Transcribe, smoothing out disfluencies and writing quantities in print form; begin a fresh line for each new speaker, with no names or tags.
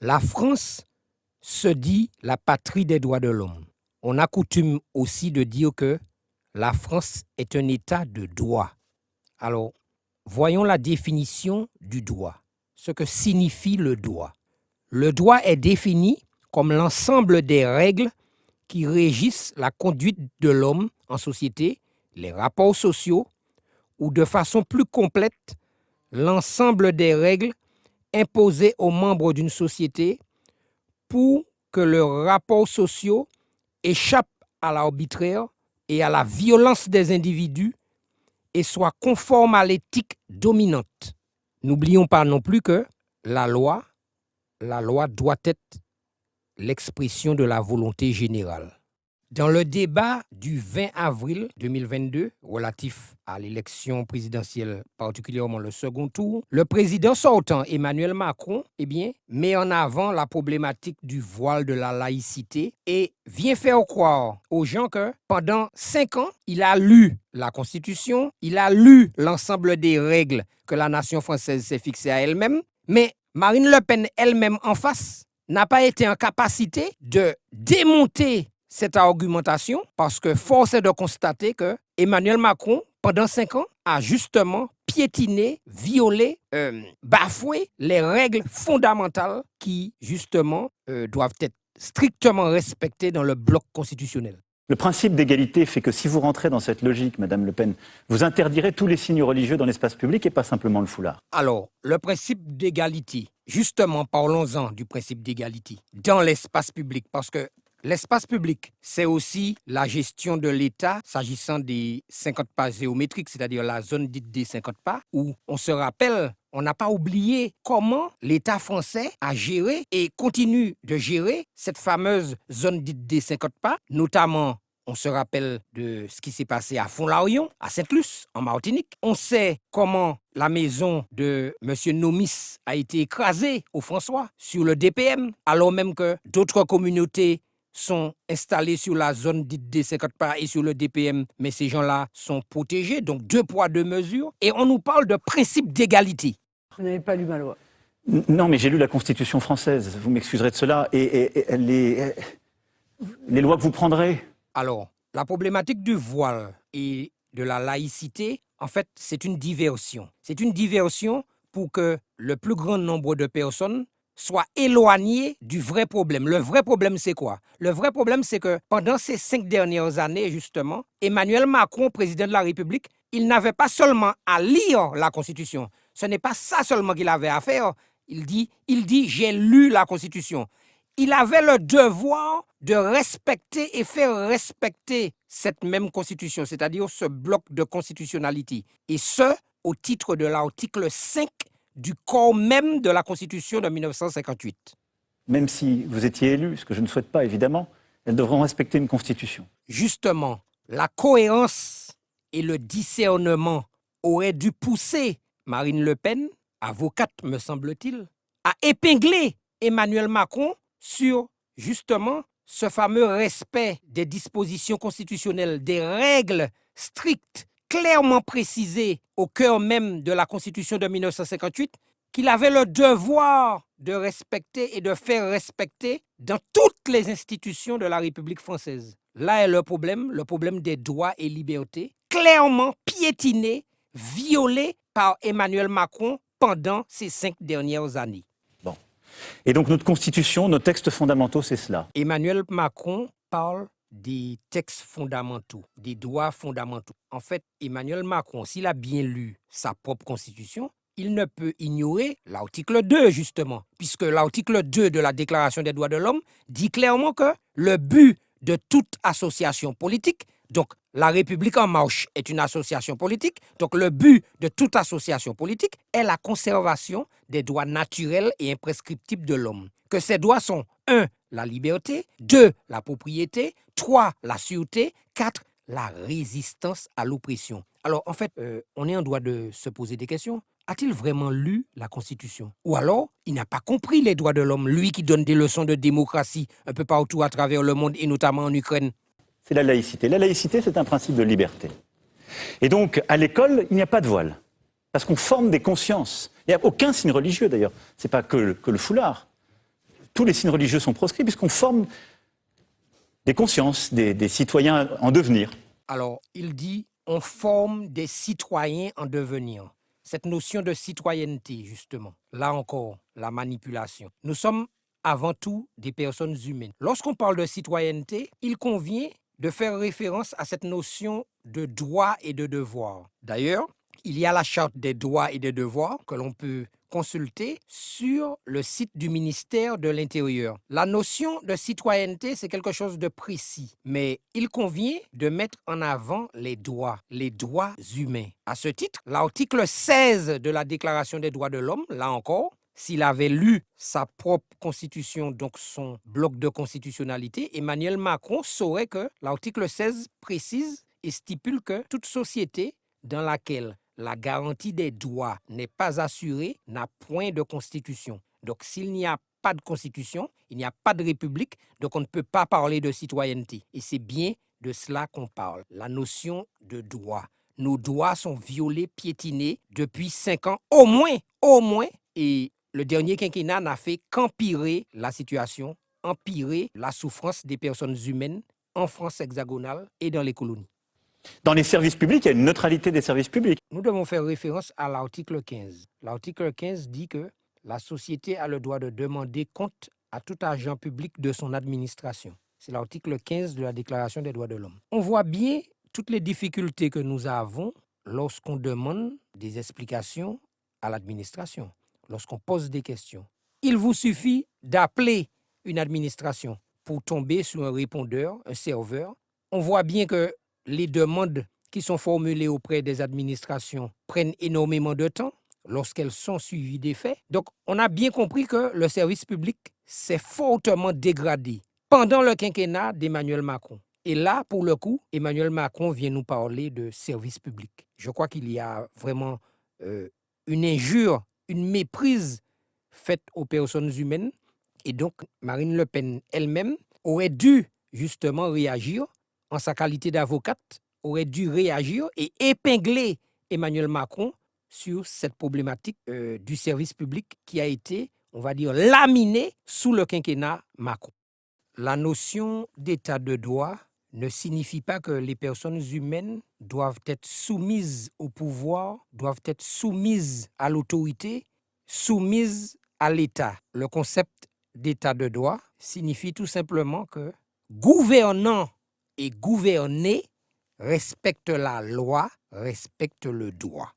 La France se dit la patrie des droits de l'homme. On a coutume aussi de dire que la France est un état de droit. Alors, voyons la définition du droit, ce que signifie le droit. Le droit est défini comme l'ensemble des règles qui régissent la conduite de l'homme en société, les rapports sociaux, ou de façon plus complète, l'ensemble des règles imposées aux membres d'une société pour que leurs rapports sociaux échappent à l'arbitraire et à la violence des individus et soient conformes à l'éthique dominante. N'oublions pas non plus que la loi doit être l'expression de la volonté générale. Dans le débat du 20 avril 2022 relatif à l'élection présidentielle, particulièrement le second tour, le président sortant Emmanuel Macron met en avant la problématique du voile de la laïcité et vient faire croire aux gens que pendant 5 ans, il a lu la Constitution, il a lu l'ensemble des règles que la nation française s'est fixées à elle-même, mais Marine Le Pen elle-même en face n'a pas été en capacité de démonter cette argumentation parce que force est de constater que Emmanuel Macron, pendant 5 ans, a justement piétiné, violé, bafoué les règles fondamentales qui, justement, doivent être strictement respectées dans le bloc constitutionnel.
Le principe d'égalité fait que si vous rentrez dans cette logique, Madame Le Pen, vous interdirez tous les signes religieux dans l'espace public et pas simplement le foulard.
Alors, le principe d'égalité, justement, parlons-en du principe d'égalité dans l'espace public, parce que l'espace public, c'est aussi la gestion de l'État s'agissant des 50 pas géométriques, c'est-à-dire la zone dite des 50 pas, où on se rappelle, on n'a pas oublié comment l'État français a géré et continue de gérer cette fameuse zone dite des 50 pas, notamment. On se rappelle de ce qui s'est passé à Font-Larion, à Sainte-Luce, en Martinique. On sait comment la maison de M. Nomis a été écrasée au François sur le DPM, alors même que d'autres communautés sont installés sur la zone dite des 50 pas et sur le DPM, mais ces gens-là sont protégés, donc 2 poids, 2 mesures, et on nous parle de principe d'égalité.
Vous n'avez pas lu ma loi.
Non, mais j'ai lu la Constitution française, vous m'excuserez de cela, et les lois que vous prendrez.
Alors, la problématique du voile et de la laïcité, en fait, c'est une diversion. C'est une diversion pour que le plus grand nombre de personnes soit éloigné du vrai problème. Le vrai problème, c'est quoi? Le vrai problème, c'est que pendant ces 5 dernières années, justement, Emmanuel Macron, président de la République, il n'avait pas seulement à lire la Constitution. Ce n'est pas ça seulement qu'il avait à faire. Il dit, j'ai lu la Constitution. Il avait le devoir de respecter et faire respecter cette même Constitution, c'est-à-dire ce bloc de constitutionnalité. Et ce, au titre de l'article 5 du corps même de la Constitution de 1958.
Même si vous étiez élu, ce que je ne souhaite pas évidemment, elles devront respecter une Constitution.
Justement, la cohérence et le discernement auraient dû pousser Marine Le Pen, avocate me semble-t-il, à épingler Emmanuel Macron sur justement ce fameux respect des dispositions constitutionnelles, des règles strictes, clairement précisé au cœur même de la Constitution de 1958, qu'il avait le devoir de respecter et de faire respecter dans toutes les institutions de la République française. Là est le problème des droits et libertés, clairement piétinés, violés par Emmanuel Macron pendant ces 5 dernières années.
Bon. Et donc notre Constitution, nos textes fondamentaux, c'est cela.
Emmanuel Macron parle des textes fondamentaux, des droits fondamentaux. En fait, Emmanuel Macron, s'il a bien lu sa propre constitution, il ne peut ignorer l'article 2, justement, puisque l'article 2 de la Déclaration des droits de l'homme dit clairement que le but de toute association politique, donc la République en marche est une association politique, donc le but de toute association politique est la conservation des droits naturels et imprescriptibles de l'homme. Que ces droits sont 1. La liberté, 2. La propriété, 3. La sûreté, 4. La résistance à l'oppression. Alors, en fait, on est en droit de se poser des questions. A-t-il vraiment lu la Constitution? Ou alors, il n'a pas compris les droits de l'homme, lui qui donne des leçons de démocratie un peu partout à travers le monde et notamment en Ukraine?
C'est la laïcité. La laïcité, c'est un principe de liberté. Et donc, à l'école, il n'y a pas de voile. Parce qu'on forme des consciences. Il n'y a aucun signe religieux, d'ailleurs. Ce n'est pas que le foulard. tous les signes religieux sont proscrits puisqu'on forme des consciences, des citoyens en devenir.
Alors, il dit, on forme des citoyens en devenir. Cette notion de citoyenneté, justement, là encore, la manipulation. Nous sommes avant tout des personnes humaines. Lorsqu'on parle de citoyenneté, il convient de faire référence à cette notion de droit et de devoir. D'ailleurs, il y a la charte des droits et des devoirs que l'on peut consulter sur le site du ministère de l'Intérieur. La notion de citoyenneté, c'est quelque chose de précis, mais il convient de mettre en avant les droits humains. À ce titre, l'article 16 de la Déclaration des droits de l'homme, là encore, s'il avait lu sa propre constitution, donc son bloc de constitutionnalité, Emmanuel Macron saurait que l'article 16 précise et stipule que toute société dans laquelle la garantie des droits n'est pas assurée n'a point de constitution. Donc s'il n'y a pas de constitution, il n'y a pas de république, donc on ne peut pas parler de citoyenneté. Et c'est bien de cela qu'on parle, la notion de droit. Nos droits sont violés, piétinés depuis 5 ans, au moins, et le dernier quinquennat n'a fait qu'empirer la situation, empirer la souffrance des personnes humaines en France hexagonale et dans les colonies.
Dans les services publics, il y a une neutralité des services publics.
Nous devons faire référence à l'article 15. L'article 15 dit que la société a le droit de demander compte à tout agent public de son administration. C'est l'article 15 de la Déclaration des droits de l'homme. On voit bien toutes les difficultés que nous avons lorsqu'on demande des explications à l'administration, lorsqu'on pose des questions. Il vous suffit d'appeler une administration pour tomber sur un répondeur, un serveur. On voit bien que les demandes qui sont formulées auprès des administrations prennent énormément de temps lorsqu'elles sont suivies des faits. Donc, on a bien compris que le service public s'est fortement dégradé pendant le quinquennat d'Emmanuel Macron. Et là, pour le coup, Emmanuel Macron vient nous parler de service public. Je crois qu'il y a vraiment une injure, une méprise faite aux personnes humaines. Et donc, Marine Le Pen elle-même aurait dû justement réagir en sa qualité d'avocate, aurait dû réagir et épingler Emmanuel Macron sur cette problématique du service public qui a été, on va dire, laminée sous le quinquennat Macron. La notion d'état de droit ne signifie pas que les personnes humaines doivent être soumises au pouvoir, doivent être soumises à l'autorité, soumises à l'État. Le concept d'état de droit signifie tout simplement que gouvernants et gouvernés respectent la loi, respectent le droit.